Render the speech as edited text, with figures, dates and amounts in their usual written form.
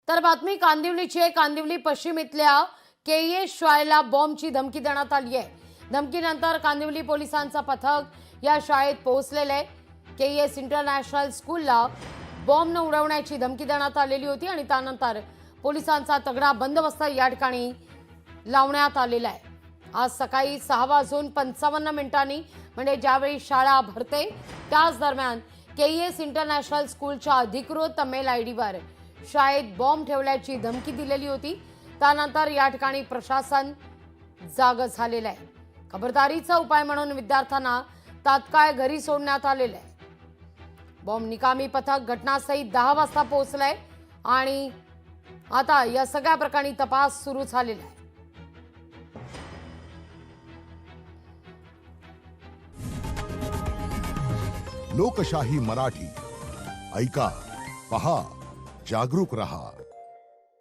तर बातमी कांदिवलीची आहे। कांदिवली पश्चिम इथल्या केएस शाळेला बॉम्बची धमकी देण्यात आली आहे। धमकीनंतर कांदिवली पोलिसांचं पथक या शाळेत पोहोचलेले आहे। केएस इंटरनॅशनल स्कूलला बॉम्ब न उडवण्याची धमकी देण्यात आलेली होती आणि त्यानंतर पोलिसांचा तगडा बंदोबस्त या ठिकाणी लावण्यात आलेला आहे। आज सकाळी 6:55 म्हणजे ज्यावेळी शाळा भरते त्याच दरम्यान केएस इंटरनॅशनल स्कूलच्या अधिकृत मेल आयडीवर शाळेत बॉम्ब ठेवल्याची धमकी दिलेली होती। त्यानंतर या ठिकाणी प्रशासन जाग झालेलं आहे। खबरदारीचा उपाय म्हणून विद्यार्थ्यांना तात्काळ घरी सोडण्यात आलेलं आहे। बॉम्ब निकामी पथक घटनास्थळी 10 वाजता पोहोचलंय आणि आता या सगळ्या प्रकरणी तपास सुरू झालेला आहे। लोकशाही मराठी ऐका, पहा, जागरूक रहा।